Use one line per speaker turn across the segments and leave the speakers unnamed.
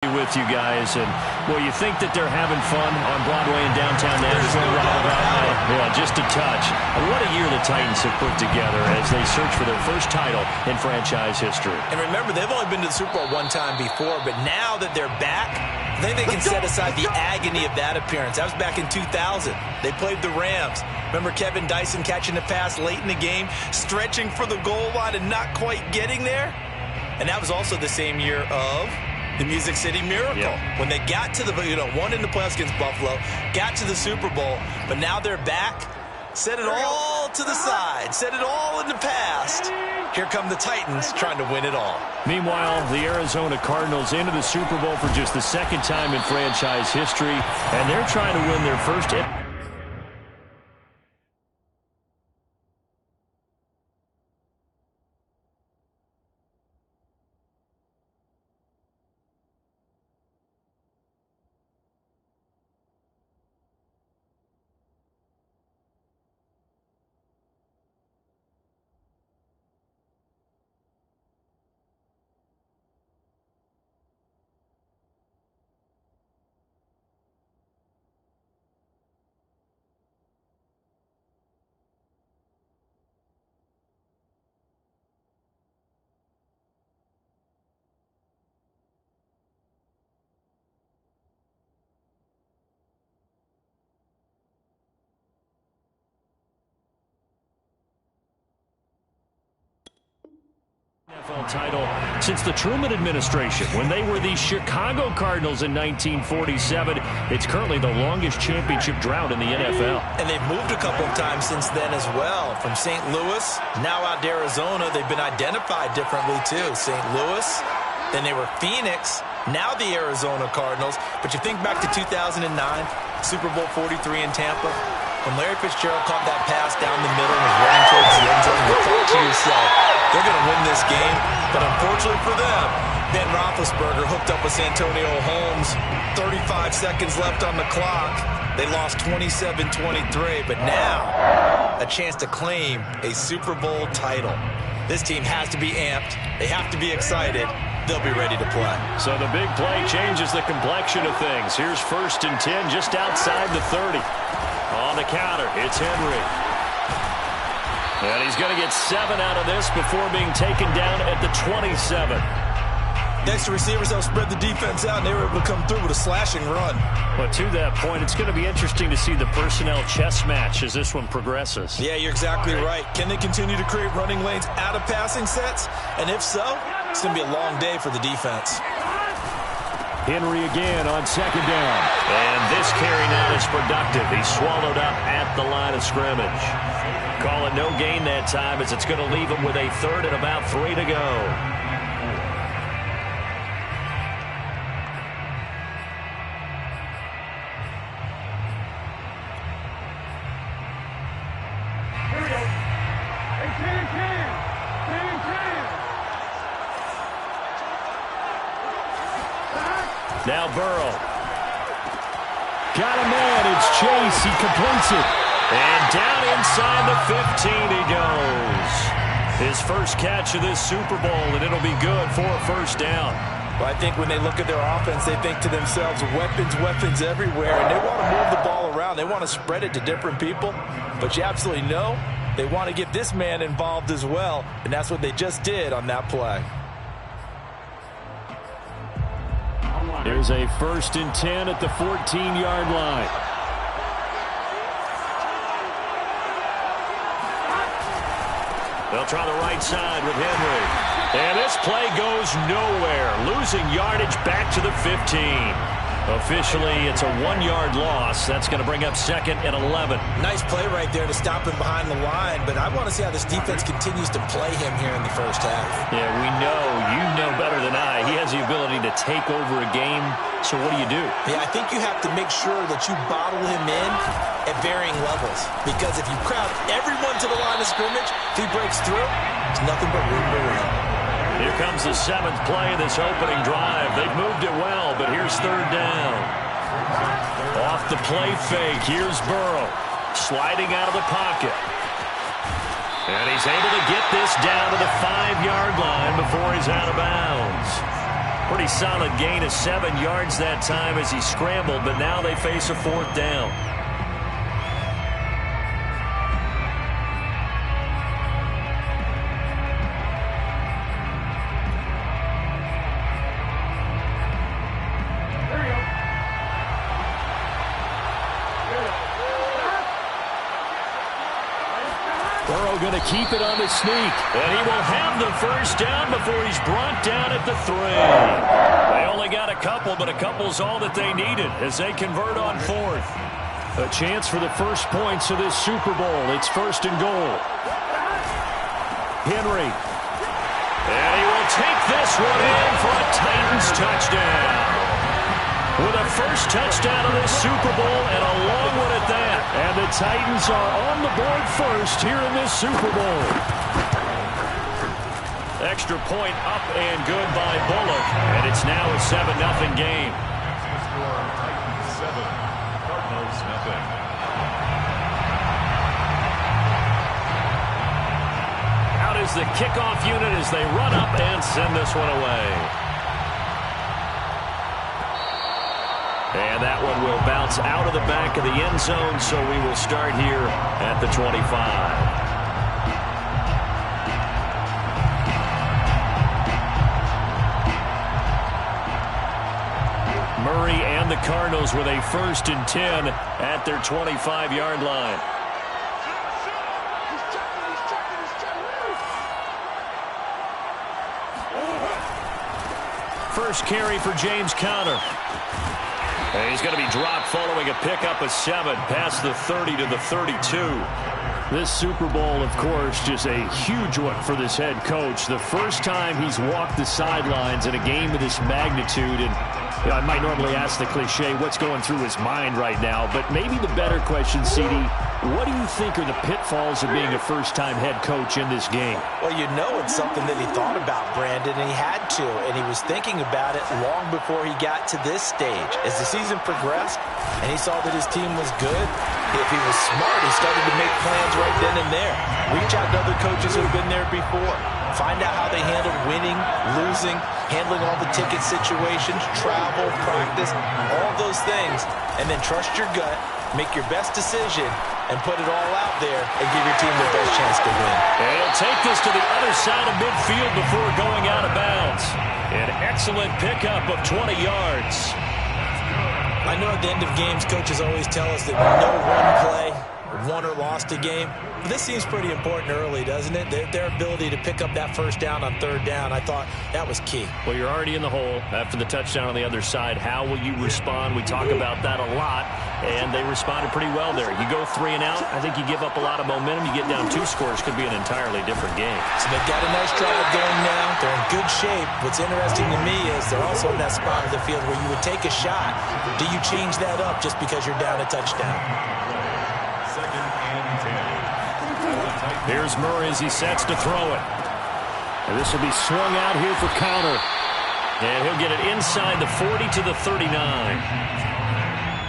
With you guys, and well, you think that they're having fun on Broadway in downtown Nashville? Yeah, just a touch. What a year the Titans have put together as they search for their first title in franchise history.
And remember, they've only been to the Super Bowl one time before, but now that they're back, I think they can set aside the agony of that appearance. That was back in 2000. They played the Rams. Remember Kevin Dyson catching a pass late in the game, stretching for the goal line and not quite getting there? And that was also the same year of the Music City Miracle. Yep. When they got to the, won in the playoffs against Buffalo, got to the Super Bowl, but now they're back. Set it all to the side. Set it all in the past. Here come the Titans trying to win it all.
Meanwhile, the Arizona Cardinals into the Super Bowl for just the second time in franchise history, and they're trying to win their first NFL title since the Truman administration when they were the Chicago Cardinals in 1947. It's currently the longest championship drought in the NFL.
And they've moved a couple of times since then as well. From St. Louis, now out to Arizona. They've been identified differently too. St. Louis, then they were Phoenix, now the Arizona Cardinals. But you think back to 2009, Super Bowl 43 in Tampa. When Larry Fitzgerald caught that pass down the middle and was running towards the end zone, you thought to yourself, they're going to win this game. But unfortunately for them, Ben Roethlisberger hooked up with Santonio Holmes. 35 seconds left on the clock. They lost 27-23, but now a chance to claim a Super Bowl title. This team has to be amped. They have to be excited. They'll be ready to play.
So the big play changes the complexion of things. Here's 1st and 10 just outside the 30. On the counter, it's Henry. And he's going to get 7 out of this before being taken down at the 27.
Next to receivers, they'll spread the defense out, and they were able to come through with a slashing run.
But to that point, it's going to be interesting to see the personnel chess match as this one progresses.
Yeah, you're exactly right. Can they continue to create running lanes out of passing sets? And if so, it's going to be a long day for the defense.
Henry again on 2nd down. And this carry not as productive. He's swallowed up at the line of scrimmage. Call it no gain that time as it's going to leave him with a 3rd and about 3 to go. Now Burrow. Got a man. It's Chase. He completes it. And down inside the 15 he goes. His first catch of this Super Bowl, and it'll be good for a 1st down.
Well, I think when they look at their offense, they think to themselves, weapons, weapons everywhere, and they want to move the ball around. They want to spread it to different people, but you absolutely know they want to get this man involved as well, and that's what they just did on that play.
Here's a 1st and 10 at the 14-yard line. They'll try the right side with Henry. And this play goes nowhere. Losing yardage back to the 15. Officially, it's a 1-yard loss. That's going to bring up 2nd and 11.
Nice play right there to stop him behind the line, but I want to see how this defense continues to play him here in the first half.
Yeah, we know. You know better than I. He has the ability to take over a game, so what do?
Yeah, I think you have to make sure that you bottle him in at varying levels, because if you crowd everyone to the line of scrimmage, if he breaks through, there's nothing but room to run.
Here comes the 7th play of this opening drive. They've moved it well, but here's 3rd down. Off the play fake, here's Burrow. Sliding out of the pocket. And he's able to get this down to the 5-yard line before he's out of bounds. Pretty solid gain of 7 yards that time as he scrambled, but now they face a 4th down. Going to keep it on the sneak, and he will have the 1st down before he's brought down at the 3. They only got a couple, but a couple's all that they needed as they convert on 4th. A chance for the first points of this Super Bowl. It's 1st and goal. Henry. And he will take this one in for a Titans touchdown. With a first touchdown of this Super Bowl and a long one at that. And the Titans are on the board first here in this Super Bowl. Extra point up and good by Bullock. And it's now a 7-0 game.
Titans 7, Cardinals nothing.
Out is the kickoff unit as they run up and send this one away. And that one will bounce out of the back of the end zone, so we will start here at the 25. Murray and the Cardinals with a 1st and 10 at their 25-yard line. First carry for James Conner. And he's going to be dropped following a pickup of 7 past the 30 to the 32. This Super Bowl, of course, just a huge one for this head coach. The first time he's walked the sidelines in a game of this magnitude. And you know, I might normally ask the cliche, what's going through his mind right now? But maybe the better question, CD, what do you think are the pitfalls of being a first-time head coach in this game?
Well, you know it's something that he thought about, Brandon, and he had to. And he was thinking about it long before he got to this stage. As the season progressed and he saw that his team was good, if he was smart, he started to make plans right then and there. Reach out to other coaches who have been there before. Find out how they handled winning, losing, handling all the ticket situations, travel, practice, all those things. And then trust your gut, make your best decision, and put it all out there and give your team the best chance to win.
And he'll take this to the other side of midfield before going out of bounds. An excellent pickup of 20 yards.
I know at the end of games, coaches always tell us that no one play, won or lost a game. But this seems pretty important early, doesn't it? Their ability to pick up that 1st down on 3rd down, I thought that was key.
Well, you're already in the hole after the touchdown on the other side. How will you respond? We talk about that a lot, and they responded pretty well there. You go 3 and out, I think you give up a lot of momentum. You get down 2 scores, could be an entirely different game.
So they've got a nice drive going now. They're in good shape. What's interesting to me is they're also in that spot of the field where you would take a shot. Do you change that up just because you're down a touchdown?
2nd and 10.
Here's Murray as he sets to throw it. And this will be swung out here for Conner. And he'll get it inside the 40 to the 39.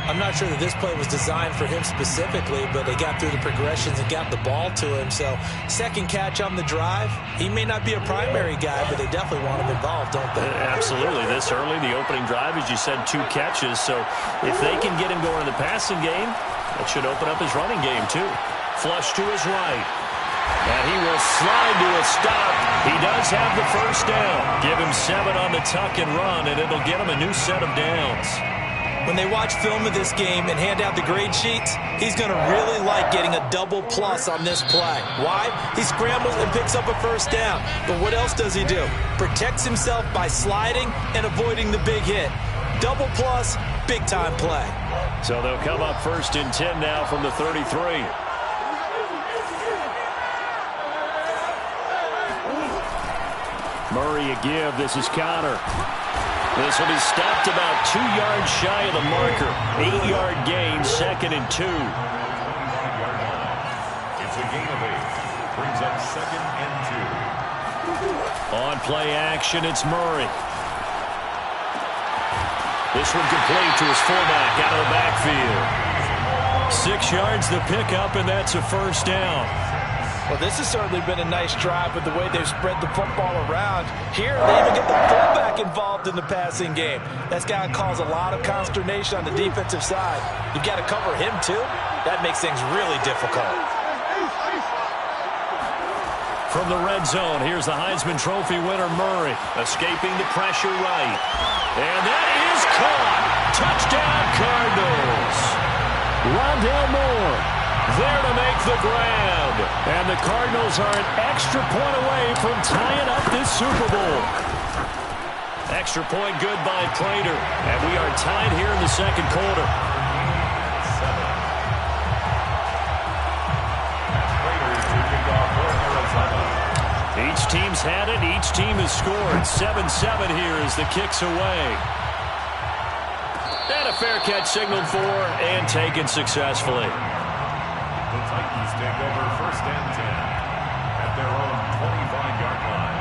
I'm not sure that this play was designed for him specifically, but they got through the progressions and got the ball to him. So, 2nd catch on the drive. He may not be a primary guy, but they definitely want him involved, don't they?
Absolutely. This early, the opening drive, as you said, 2 catches. So, if they can get him going in the passing game, that should open up his running game, too. Flush to his right. And he will slide to a stop. He does have the 1st down. Give him 7 on the tuck and run, and it'll get him a new set of downs.
When they watch film of this game and hand out the grade sheets, he's going to really like getting a double plus on this play. Why? He scrambles and picks up a 1st down. But what else does he do? Protects himself by sliding and avoiding the big hit. Double plus, big-time play.
So they'll come up 1st and 10 now from the 33. Murray a give. This is Conner. This will be stopped about 2 yards shy of the marker. 8-yard gain, 2nd and 2.
It's a gain of 8. Brings up 2nd and 2.
On play action, it's Murray. This one complete to his fullback out of the backfield. 6 yards the pickup, and that's a 1st down.
Well, this has certainly been a nice drive with the way they've spread the football around. Here, they even get the fullback involved in the passing game. That's got to cause a lot of consternation on the defensive side. You've got to cover him, too. That makes things really difficult.
From the red zone, here's the Heisman Trophy winner, Murray, escaping the pressure right. And that is caught. Touchdown, Cardinals. Rondale Moore there to make the grab. And the Cardinals are an extra point away from tying up this Super Bowl. Extra point good by Prater. And we are tied here in the second quarter. Each team's had it. Each team has scored. 7-7 here as the kick's away. And a fair catch signaled for and taken successfully.
The Titans take over 1st and 10 at their own 25-yard line.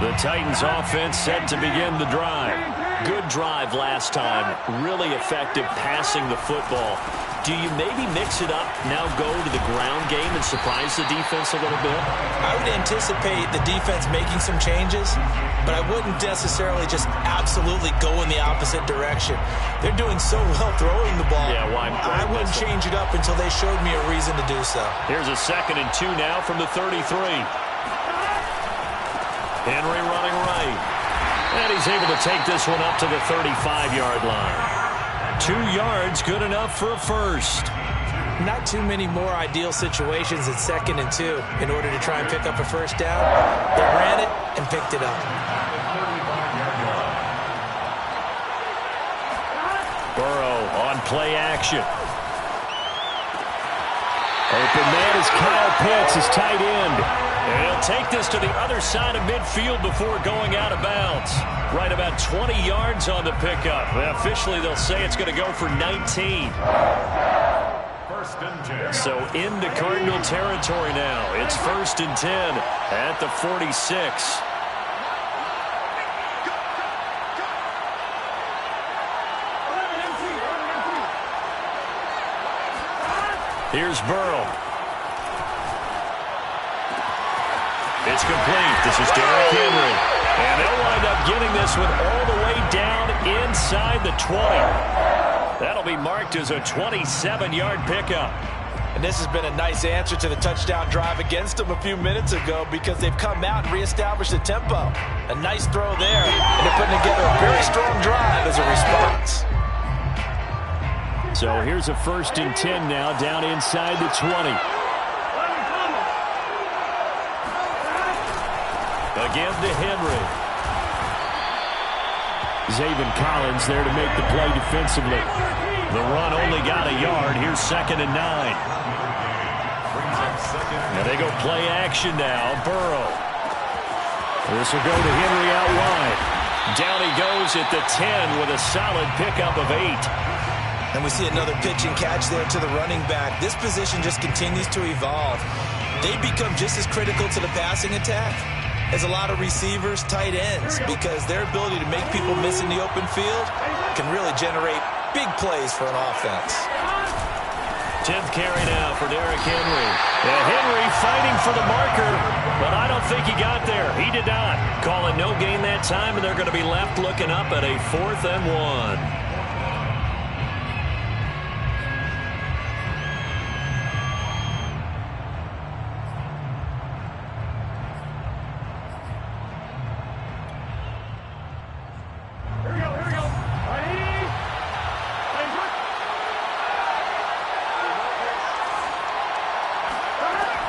The Titans offense set to begin the drive. Good drive last time. Really effective passing the football. Do you maybe mix it up, now go to the ground game and surprise the defense a little bit?
I would anticipate the defense making some changes, but I wouldn't necessarily just absolutely go in the opposite direction. They're doing so well throwing the ball.
Yeah, why?
I wouldn't change it up until they showed me a reason to do so.
Here's a 2nd and 2 now from the 33. Henry running right. And he's able to take this one up to the 35-yard line. 2 yards, good enough for a first.
Not too many more ideal situations at 2nd and 2 in order to try and pick up a first down. They ran it and picked it up.
Burrow on play action. Open man is Kyle Pitts, his tight end. And he'll take this to the other side of midfield before going out of bounds. Right about 20 yards on the pickup. Officially, they'll say it's going to go for 19.
1st and 10.
So into Cardinal territory now. It's 1st and 10 at the 46. Here's Burrow. It's complete. This is Derrick Henry. And they'll wind up getting this one all the way down inside the 20. That'll be marked as a 27-yard pickup.
And this has been a nice answer to the touchdown drive against them a few minutes ago because they've come out and reestablished the tempo. A nice throw there. And they're putting together a very strong drive as a response.
So here's a 1st and 10 now down inside the 20. Again to Henry. Zaven Collins there to make the play defensively. The run only got a yard. Here's 2nd and 9. And they go play action now. Burrow. This will go to Henry out wide. Down he goes at the 10 with a solid pickup of 8.
And we see another pitch and catch there to the running back. This position just continues to evolve. They become just as critical to the passing attack as a lot of receivers, tight ends, because their ability to make people miss in the open field can really generate big plays for an offense.
10th carry now for Derrick Henry. Henry fighting for the marker, but I don't think he got there. He did not. Calling no gain that time, and they're going to be left looking up at a 4th and 1.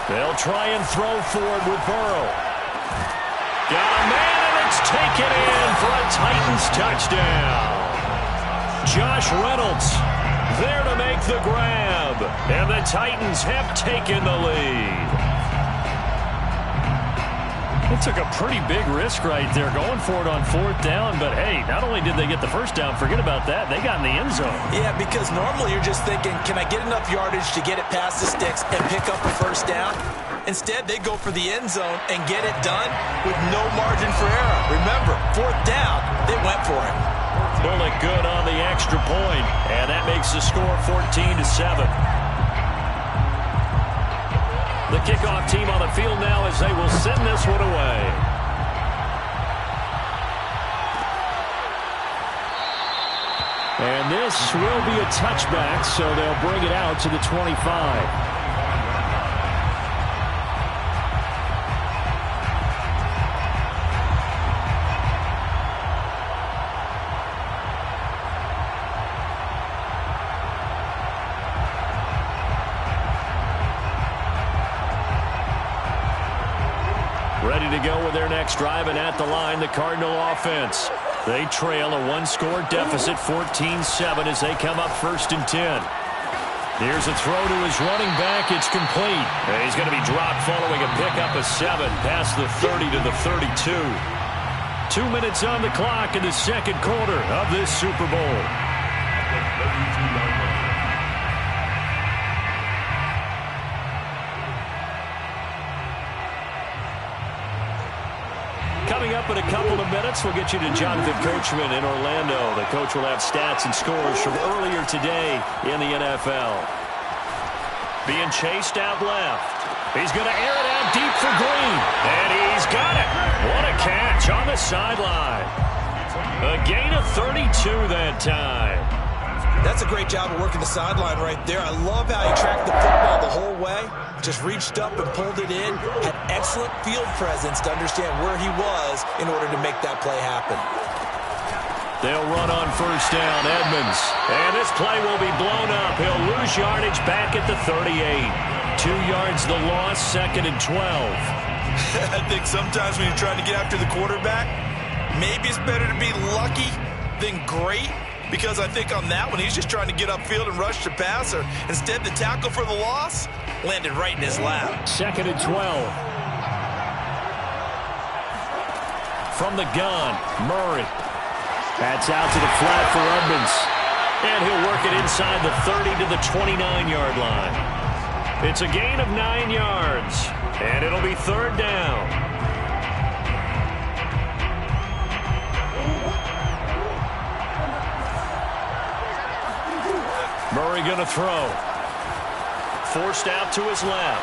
They'll try and throw forward with Burrow. Got a man, and it's taken in for a Titans touchdown. Josh Reynolds there to make the grab, and the Titans have taken the lead. They took a pretty big risk right there going for it on 4th down, but hey, not only did they get the first down, forget about that, they got in the end zone.
Yeah, because normally you're just thinking, can I get enough yardage to get it past the sticks and pick up a first down? Instead, they go for the end zone and get it done with no margin for error. Remember, 4th down, they went for it.
Bullock good on the extra point, and that makes the score 14-7. The kickoff team on the field now as they will send this one away. And this will be a touchback, so they'll bring it out to the 25. Ready to go with their next drive, and at the line, the Cardinal offense. They trail a one-score deficit, 14-7, as they come up 1st and 10. Here's a throw to his running back. It's complete. And he's going to be dropped following a pickup of 7 past the 30 to the 32. 2 minutes on the clock in the second quarter of this Super Bowl. Coming up in a couple of minutes, we'll get you to Jonathan Coachman in Orlando. The coach will have stats and scores from earlier today in the NFL. Being chased out left. He's going to air it out deep for Green. And he's got it. What a catch on the sideline. A gain of 32 that time.
That's a great job of working the sideline right there. I love how he tracked the football the whole way. Just reached up and pulled it in. Had excellent field presence to understand where he was in order to make that play happen.
They'll run on 1st down, Edmonds. And this play will be blown up. He'll lose yardage back at the 38. 2 yards the loss, 2nd and 12.
I think sometimes when you're trying to get after the quarterback, maybe it's better to be lucky than great. Because I think on that one, he's just trying to get upfield and rush the passer. Instead, the tackle for the loss landed right in his lap.
2nd and 12. From the gun, Murray. That's out to the flat for Edmonds. And he'll work it inside the 30 to the 29-yard line. It's a gain of 9 yards. And it'll be 3rd down. Murray going to throw. Forced out to his left.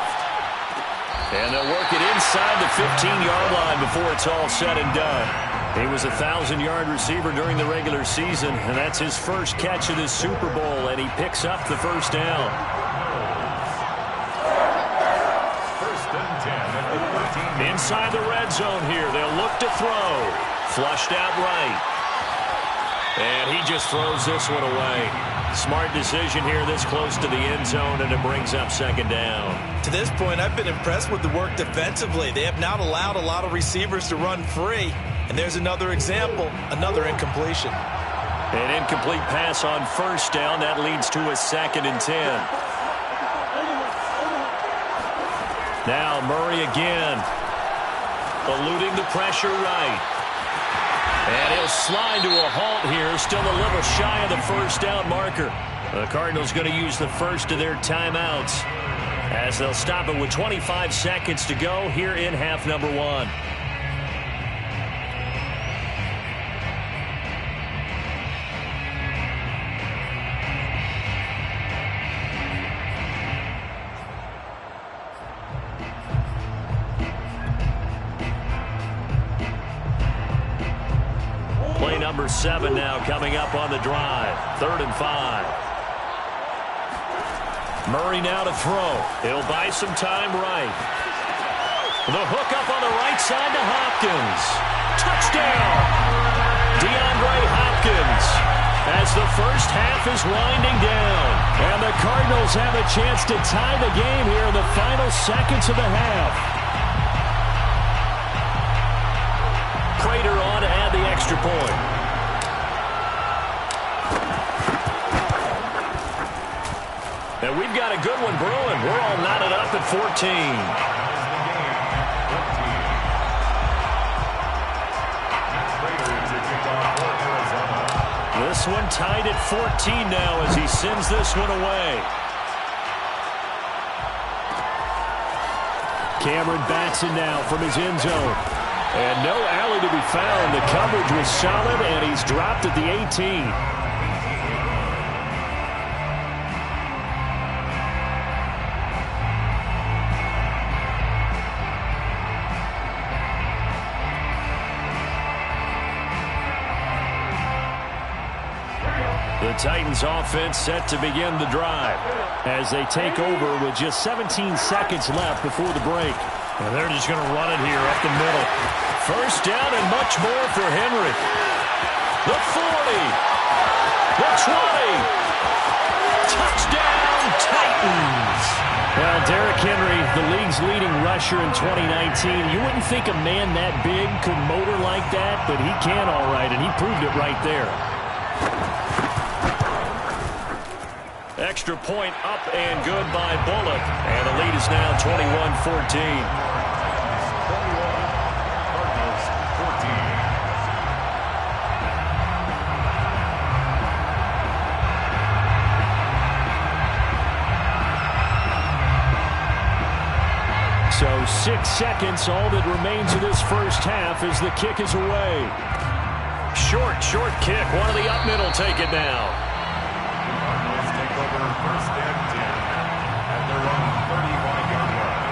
And they'll work it inside the 15-yard line before it's all said and done. He was a 1,000-yard receiver during the regular season, and that's his first catch of this Super Bowl, and he picks up the 1st down.
1st and 10.
Inside the red zone here. They'll look to throw. Flushed out right. And he just throws this one away. Smart decision here this close to the end zone, and it brings up 2nd down.
To this point, I've been impressed with the work defensively. They have not allowed a lot of receivers to run free. And there's another example, another incompletion.
An incomplete pass on 1st down. That leads to a 2nd and 10. Now Murray again. Eluding the pressure right. And he'll slide to a halt here. Still a little shy of the 1st down marker. The Cardinals going to use the first of their timeouts as they'll stop it with 25 seconds to go here in half number 1. Play number 7 now coming up on the drive. 3rd and 5. Murray now to throw. He'll buy some time right. The hook up on the right side to Hopkins. Touchdown! DeAndre Hopkins as the first half is winding down. And the Cardinals have a chance to tie the game here in the final seconds of the half. Prater on to add the extra point. And we've got a good one brewing. We're all knotted up at 14. This one tied at 14 now as he sends this one away. Cameron Batson now from his end zone. And no alley to be found. The coverage was solid, and he's dropped at the 18. The Titans offense set to begin the drive as they take over with just 17 seconds left before the break.
And they're just going to run it here up the middle.
First down and much more for Henry. The 40. The 20. Touchdown, Titans. Well, Derrick Henry, the league's leading rusher in 2019. You wouldn't think a man that big could motor like that, but he can all right, and he proved it right there. Extra point up and good by Bullock. And the lead is now 21-14.
21, Cardinals 14.
So 6 seconds, all that remains of this first half as the kick is away. Short kick. One of the up middle take it now.
First and 10 at their own 35-yard line.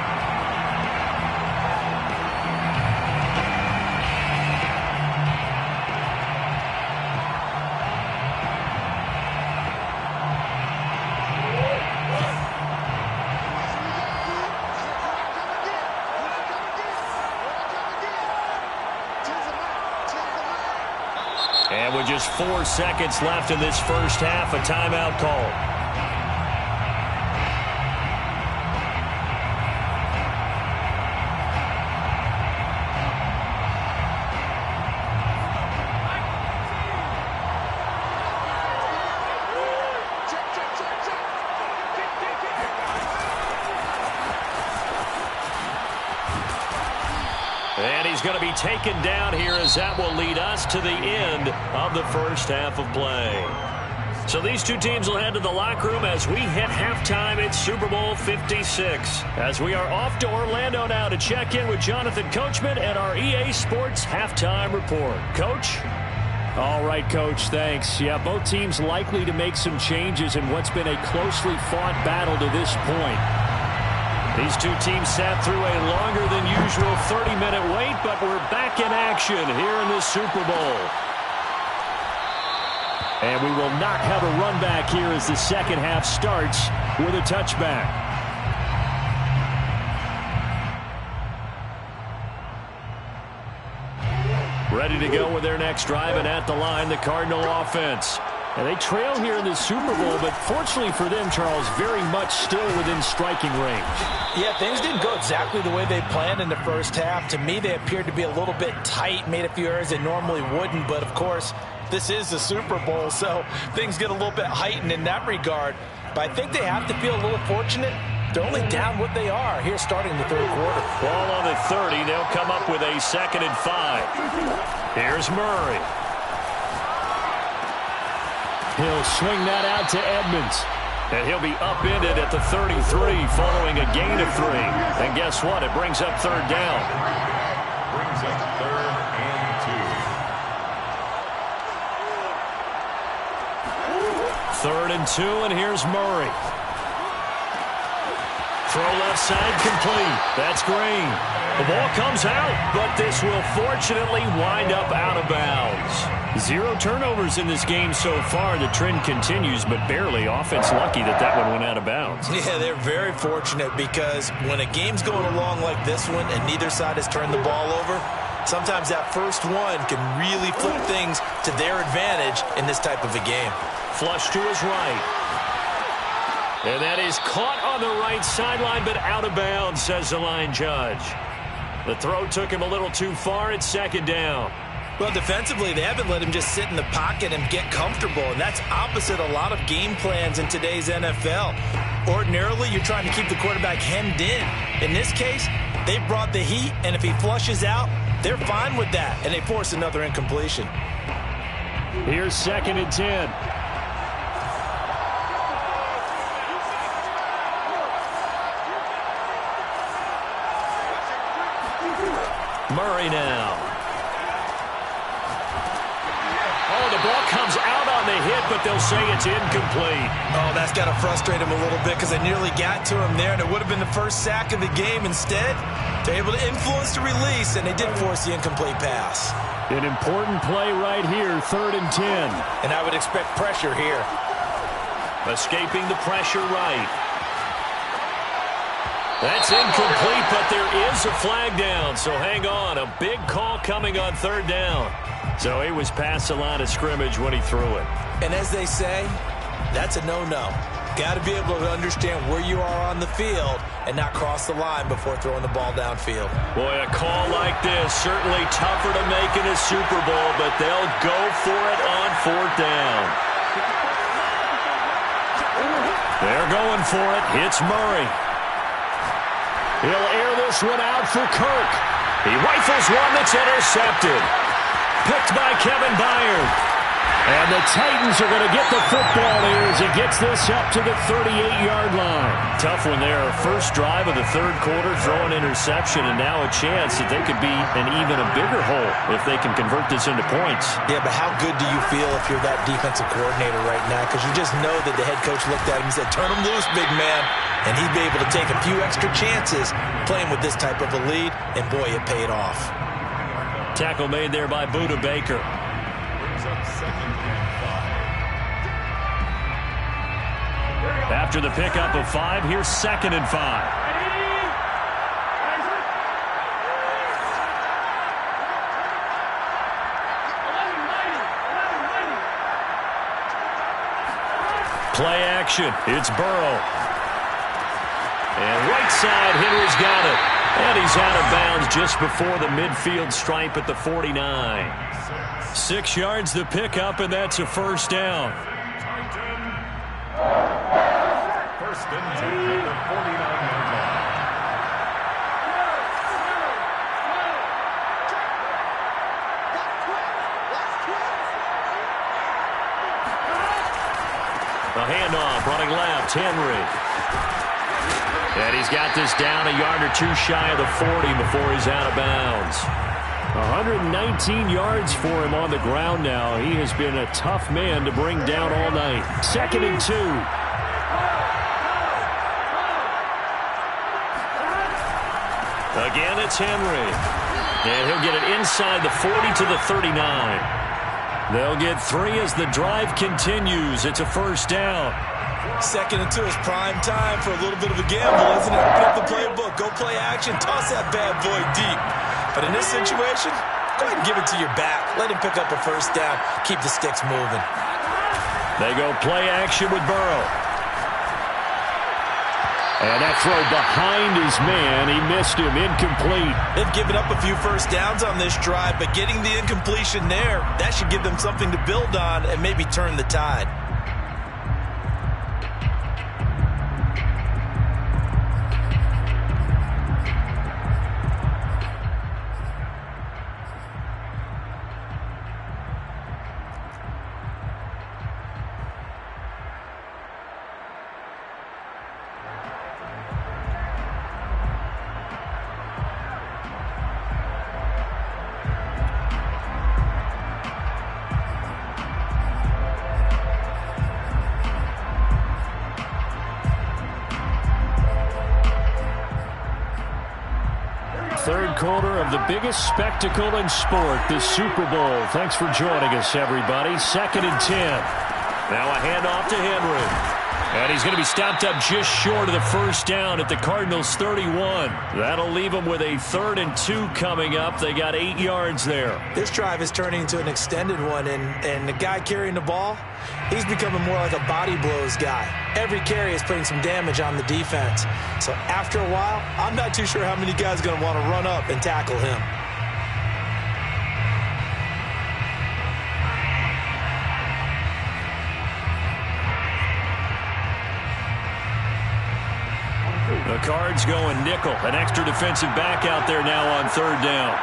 And with just 4 seconds left in this first half, a timeout call. And he's going to be taken down here as that will lead us to the end of the first half of play. So these two teams will head to the locker room as we hit halftime at Super Bowl 56. As we are off to Orlando now to check in with Jonathan Coachman and our EA Sports halftime report. Coach? All right, Coach, thanks. Yeah, both teams likely to make some changes in what's been a closely fought battle to this point. These two teams sat through a longer than usual 30-minute wait, but we're back in action here in the Super Bowl. And we will not have a run back here as the second half starts with a touchback. Ready to go with their next drive, and at the line, the Cardinal offense. And they trail here in the Super Bowl, but fortunately for them, Charles, very much still within striking range.
Yeah, things didn't go exactly the way they planned in the first half. To me, they appeared to be a little bit tight, made a few errors they normally wouldn't. But, of course, this is the Super Bowl, so things get a little bit heightened in that regard. But I think they have to feel a little fortunate. They're only down what they are here starting the third quarter.
Ball on the 30. They'll come up with a 2nd and 5. Here's Murray. He'll swing that out to Edmonds. And he'll be upended at the 33 following a gain of 3. And guess what? It brings up third down.
Brings up 3rd and 2.
3rd and 2, and here's Murray. Throw left side complete. That's Green. The ball comes out, but this will fortunately wind up out of bounds. 0 turnovers in this game so far. The trend continues, but barely. Offense lucky that that one went out of bounds.
Yeah, they're very fortunate because when a game's going along like this one and neither side has turned the ball over, sometimes that first one can really flip things to their advantage in this type of a game.
Flush to his right. And that is caught on the right sideline, but out of bounds, says the line judge. The throw took him a little too far. It's 2nd down.
Well, defensively, they haven't let him just sit in the pocket and get comfortable, and that's opposite a lot of game plans in today's NFL. Ordinarily, you're trying to keep the quarterback hemmed in. In this case, they brought the heat, and if he flushes out, they're fine with that, and they force another incompletion.
Here's 2nd and 10. Murray now. Oh, the ball comes out on the hit, but they'll say it's incomplete.
Oh, that's got to frustrate him a little bit because they nearly got to him there, and it would have been the first sack of the game. Instead, they're able to influence the release, and they did force the incomplete pass.
An important play right here, 3rd and 10.
And I would expect pressure here.
Escaping the pressure right. That's incomplete, but there is a flag down, so hang on. A big call coming on 3rd down. So he was past the line of scrimmage when he threw it.
And as they say, that's a no-no. Got to be able to understand where you are on the field and not cross the line before throwing the ball downfield.
Boy, a call like this, certainly tougher to make in a Super Bowl, but they'll go for it on 4th down. They're going for it. Hits Murray. He'll air this one out for Kirk. He rifles one that's intercepted. Picked by Kevin Byard. And the Titans are going to get the football here as he gets this up to the 38-yard line. Tough one there. First drive of the 3rd quarter, throw an interception, and now a chance that they could be in even a bigger hole if they can convert this into points.
Yeah, but how good do you feel if you're that defensive coordinator right now? Because you just know that the head coach looked at him and said, turn him loose, big man. And he'd be able to take a few extra chances playing with this type of a lead, and boy, it paid off.
Tackle made there by Budda Baker.
Brings up 2nd and 5.
After the pickup of 5, here's 2nd and 5. Play action. It's Burrow. And right side, Henry's got it. And he's out of bounds just before the midfield stripe at the 49. 6 yards the pickup, and that's a 1st down.
First and 10 at the 49-yard line.
A handoff, running left, Henry. And he's got this down a yard or 2 shy of the 40 before he's out of bounds. 119 yards for him on the ground now. He has been a tough man to bring down all night. 2nd and 2. Again, it's Henry. And he'll get it inside the 40 to the 39. They'll get 3 as the drive continues. It's a 1st down.
2nd and 2 is prime time for a little bit of a gamble, isn't it? Open up the playbook, go play action, toss that bad boy deep. But in this situation, go ahead and give it to your back. Let him pick up a 1st down. Keep the sticks moving.
They go play action with Burrow. And that throw behind his man, he missed him, incomplete.
They've given up a few 1st downs on this drive, but getting the incompletion there, that should give them something to build on and maybe turn the tide.
Third quarter of the biggest spectacle in sport, the Super Bowl. Thanks for joining us, everybody. 2nd and 10. Now a handoff to Henry. And he's going to be stopped up just short of the 1st down at the Cardinals' 31. That'll leave them with a 3rd and 2 coming up. They got 8 yards there.
This drive is turning into an extended one, and the guy carrying the ball, he's becoming more like a body blows guy. Every carry is putting some damage on the defense. So after a while, I'm not too sure how many guys are going to want to run up and tackle him.
The Cards going nickel. An extra defensive back out there now on 3rd down.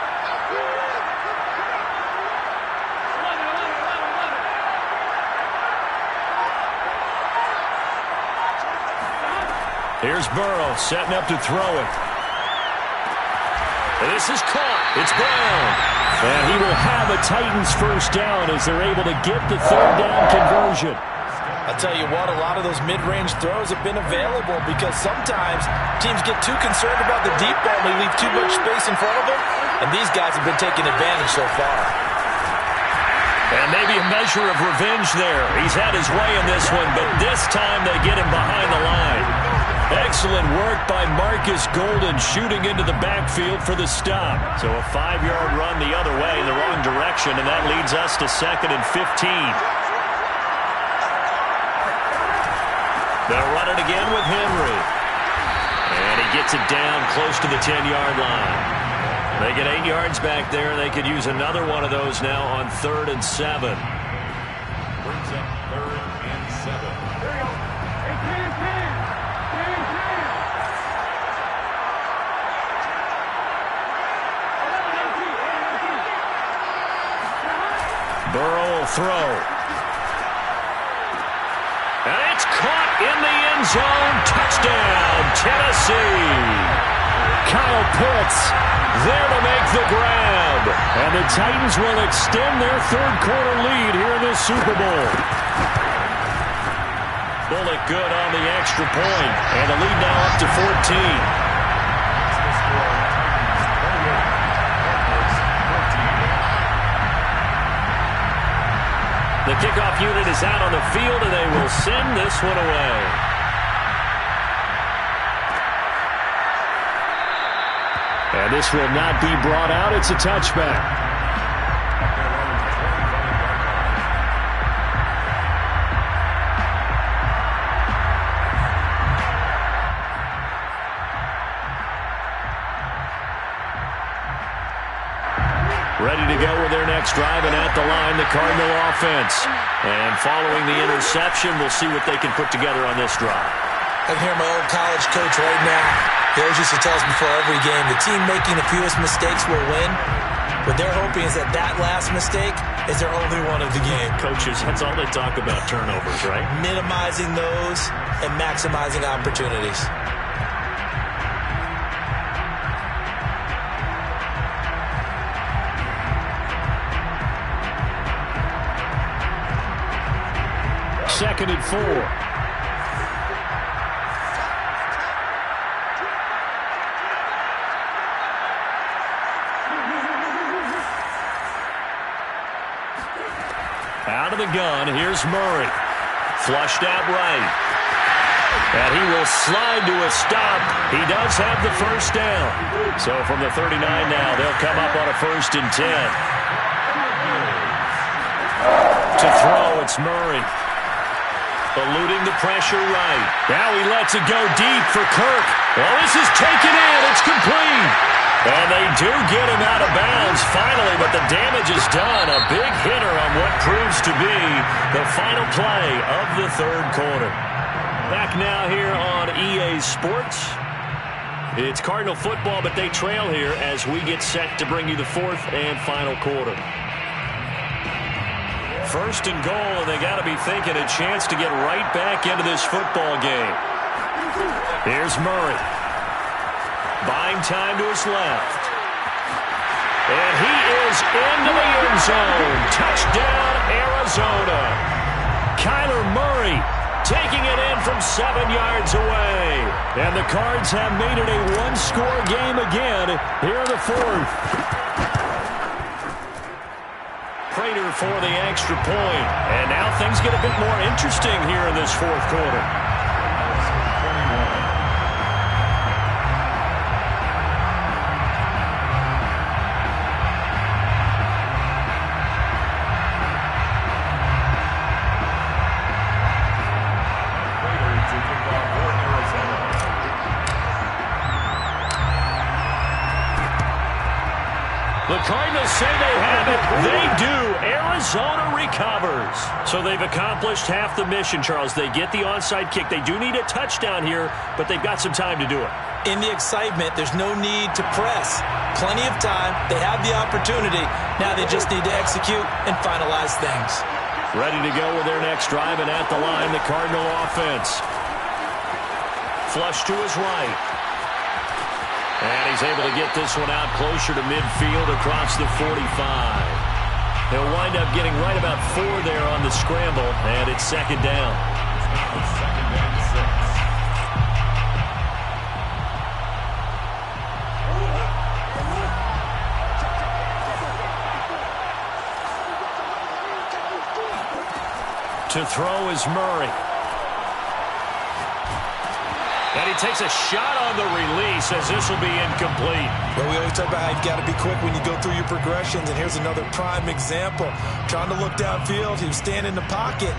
Here's Burrow setting up to throw it. And this is caught. It's Brown. And he will have a Titans first down as they're able to get the third down conversion.
I'll tell you what, a lot of those mid-range throws have been available because sometimes teams get too concerned about the deep ball and they leave too much space in front of them, and these guys have been taking advantage so far.
And maybe a measure of revenge there. He's had his way in this one, but this time they get him behind the line. Excellent work by Marcus Golden shooting into the backfield for the stop. So a 5-yard run the other way in the wrong direction, and that leads us to 2nd and 15. They'll run it again with Henry. And he gets it down close to the 10-yard line. They get 8 yards back there. They could use another one of those now on 3rd and 7.
Brings up 3rd and 7.
Burrow will throw. And it's caught in the end zone. Touchdown, Tennessee. Kyle Pitts there to make the grab. And the Titans will extend their third-quarter lead here in this Super Bowl. Bullock good on the extra point. And the lead now up to 14. The kickoff unit is out on the field, and they will send this one away. And this will not be brought out. It's a touchback. Ready to go with their next drive, and at the line, the Cardinal offense. And following the interception, we'll see what they can put together on this drive.
I can hear my old college coach right now. He always used to tell us before every game, the team making the fewest mistakes will win. What they're hoping is that that last mistake is their only one of the game.
Coaches, that's all they talk about, turnovers, right?
Minimizing those and maximizing opportunities.
Second and 4. Out of the gun, here's Murray. Flushed out right. And he will slide to a stop. He does have the first down. So from the 39 now, they'll come up on a 1st and 10. To throw, it's Murray. Eluding the pressure right. Now he lets it go deep for Kirk. Well, this is taken in. It's complete. And they do get him out of bounds finally, but the damage is done. A big hitter on what proves to be the final play of the third quarter. Back now here on EA Sports. It's Cardinal football, but they trail here as we get set to bring you the 4th and final quarter. 1st and goal, and they got to be thinking a chance to get right back into this football game. Here's Murray. Buying time to his left. And he is into the end zone. Touchdown, Arizona. Kyler Murray taking it in from 7 yards away. And the Cards have made it a one-score game again here in the 4th. Prater for the extra point. And now things get a bit more interesting here in this 4th quarter. The Cardinals say they have it. They do. Arizona recovers. So they've accomplished half the mission, Charles. They get the onside kick. They do need a touchdown here, but they've got some time to do it.
In the excitement, there's no need to press. Plenty of time. They have the opportunity. Now they just need to execute and finalize things.
Ready to go with their next drive, and at the line, the Cardinal offense. Flush to his right. And he's able to get this one out closer to midfield across the 45. He'll wind up getting right about 4 there on the scramble, and it's second down.
Second and 6.
To throw is Murray. And he takes a shot on the release as this will be incomplete.
Well, we always talk about how you've got to be quick when you go through your progressions, and here's another prime example. Trying to look downfield, he was standing in the pocket,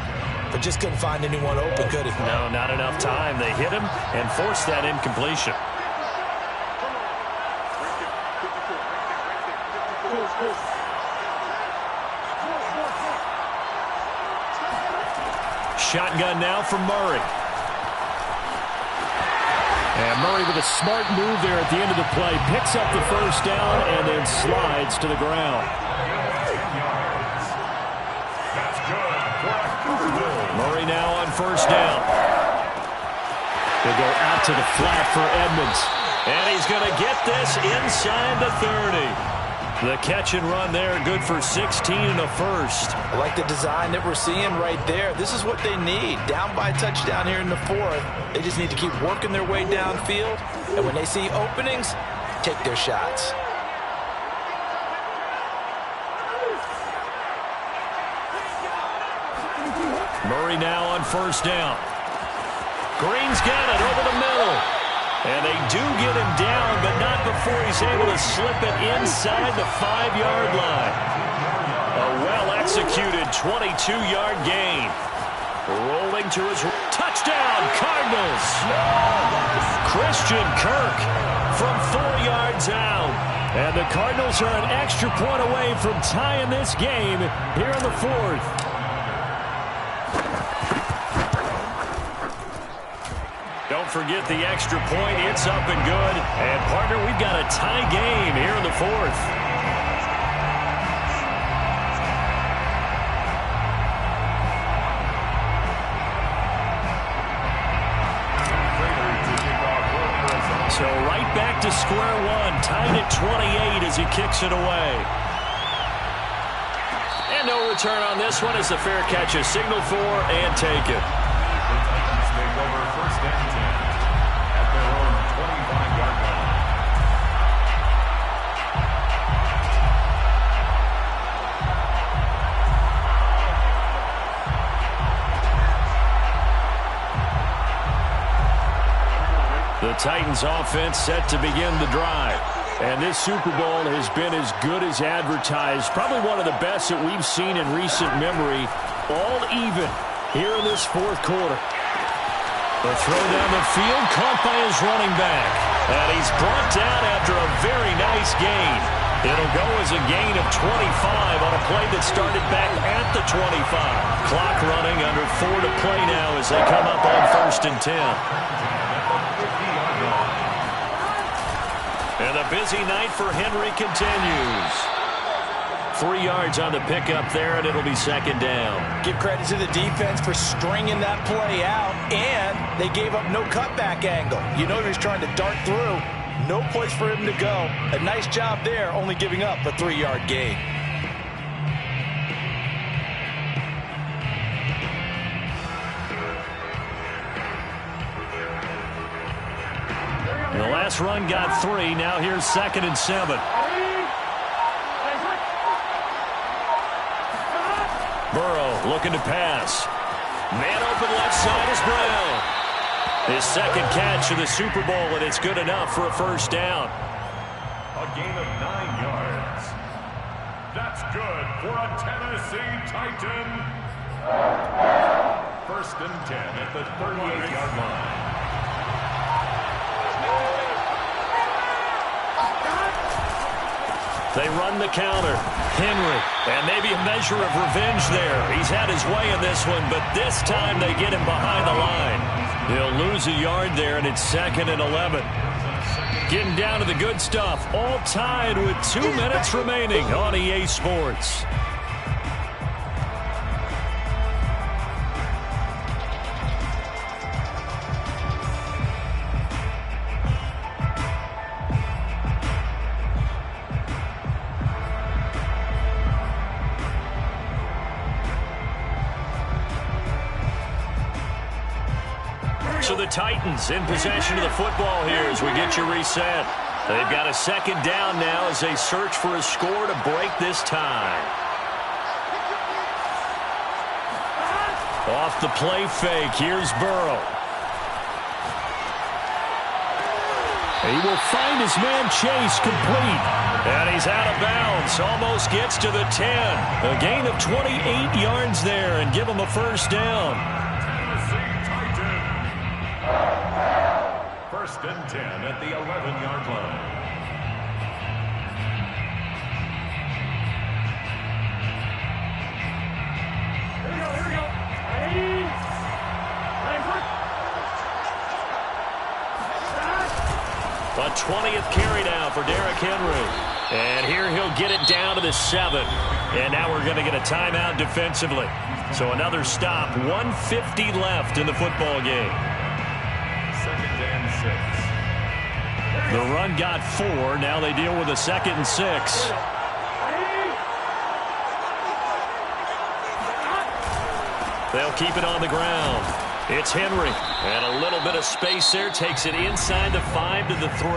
but just couldn't find anyone open, could he?
No, not enough time. They hit him and forced that incompletion. Shotgun now for Murray. And Murray with a smart move there at the end of the play. Picks up the first down and then slides to the ground.
That's good.
Murray now on first down. They go out to the flat for Edmonds. And he's going to get this inside the 30. The catch and run there, good for 16 and a first.
I like the design that we're seeing right there. This is what they need. Down by a touchdown here in the 4th. They just need to keep working their way downfield. And when they see openings, take their shots.
Murray now on first down. Green's got it over the middle. And they do get him down, but not before he's able to slip it inside the 5-yard line. A well-executed 22-yard gain. Rolling to his touchdown, Cardinals. Christian Kirk from 4 yards out. And the Cardinals are an extra point away from tying this game here in the 4th. Don't forget the extra point. It's up and good. And, partner, we've got a tie game here in the 4th. So right back to square one. Tied at 28 as he kicks it away. And no return on this one as the fair catch is signaled for and taken.
Take over first and 10 at their own 25-yard line.
The Titans offense set to begin the drive. And this Super Bowl has been as good as advertised. Probably one of the best that we've seen in recent memory. All even here in this 4th quarter. The throw down the field, caught by his running back. And he's brought down after a very nice gain. It'll go as a gain of 25 on a play that started back at the 25. Clock running, under 4 to play now as they come up on first and 10. And the busy night for Henry continues. 3 yards on the pickup there, and it'll be second down.
Give credit to the defense for stringing that play out, and they gave up no cutback angle. You know he was trying to dart through. No place for him to go. A nice job there, only giving up a 3-yard gain.
The last run got 3. Now here's second and 7. Burrow looking to pass. Man open left side is Brown. His second catch of the Super Bowl, and it's good enough for a first down.
A gain of 9 yards. That's good for a Tennessee Titan. First and 10 at the 38-yard line.
They run the counter. Henry, and maybe a measure of revenge there. He's had his way in this one, but this time they get him behind the line. He'll lose a yard there, and it's second and 11. Getting down to the good stuff. All tied with 2 minutes remaining on EA Sports. So the Titans in possession of the football here as we get you reset. They've got a second down now as they search for a score to break this tie. Off the play fake, here's Burrow. He will find his man Chase complete. And he's out of bounds. Almost gets to the 10. A gain of 28 yards there and give him a first down.
First and 10 at the 11-yard line.
Here we go.
A 20th carry now for Derrick Henry. And here he'll get it down to the 7. And now we're going to get a timeout defensively. So another stop. 1:50 left in the football game.
Second and 6.
The run got 4. Now they deal with a 2nd and 6. They'll keep it on the ground. It's Henry. And a little bit of space there. Takes it inside the 5 to the 3.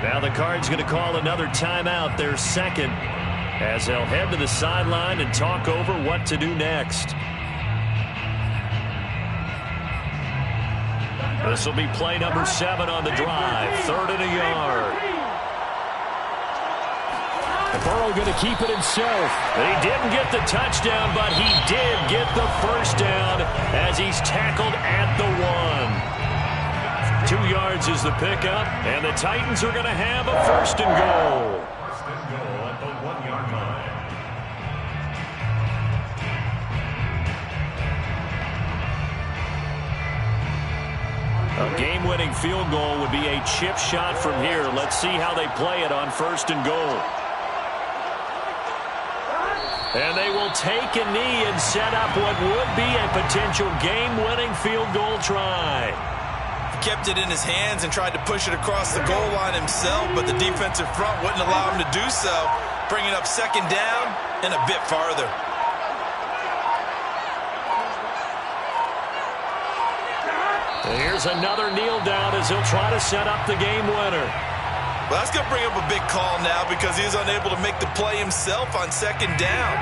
Now the Cards going to call another timeout, their second, as they'll head to the sideline and talk over what to do next. This will be play number 7 on the drive. 3rd and a yard. Burrow going to keep it himself. He didn't get the touchdown, but he did get the first down as he's tackled at the 1. 2 yards is the pickup, and the Titans are going to have a first and goal.
First and goal at the 1-yard line.
A game-winning field goal would be a chip shot from here. Let's see how they play it on first and goal. And they will take a knee and set up what would be a potential game-winning field goal try.
He kept it in his hands and tried to push it across the goal line himself, but the defensive front wouldn't allow him to do so, bringing up second down and a bit farther.
And here's another kneel down as he'll try to set up the game winner.
Well, that's going to bring up a big call now because he's unable to make the play himself on second down.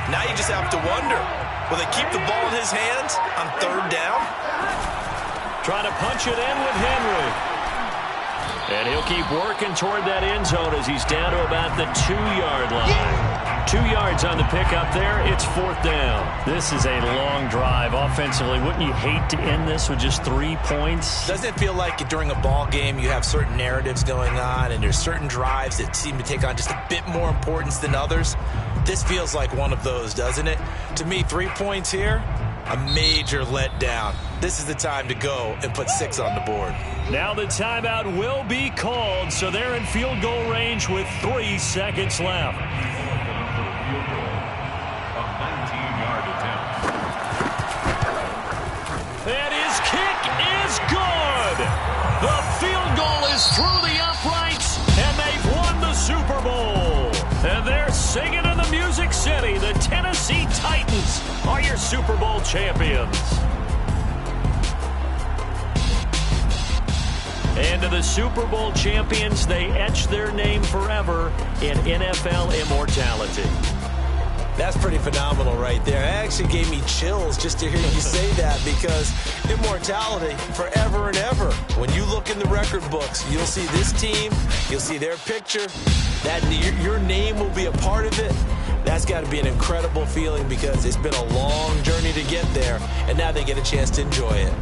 Now you just have to wonder, will they keep the ball in his hands on 3rd down?
Trying to punch it in with Henry. And he'll keep working toward that end zone as he's down to about the 2-yard line. 2 yards on the pickup there. It's 4th down. This is a long drive offensively. Wouldn't you hate to end this with just 3 points?
Doesn't it feel like during a ball game you have certain narratives going on and there's certain drives that seem to take on just a bit more importance than others? This feels like one of those, doesn't it? To me, 3 points here, a major letdown. This is the time to go and put 6 on the board.
Now the timeout will be called, so they're in field goal range with 3 seconds left.
Field goal. A 19-yard attempt.
And his kick is good. The field goal is through the uprights, and they've won the Super Bowl. And they're singing in the Music City. The Tennessee Titans are your Super Bowl champions. And to the Super Bowl champions, they etch their name forever in NFL immortality.
That's pretty phenomenal right there. It actually gave me chills just to hear you say that because immortality forever and ever. When you look in the record books, you'll see this team, you'll see their picture, that your name will be a part of it. That's got to be an incredible feeling because it's been a long journey to get there, and now they get a chance to enjoy it.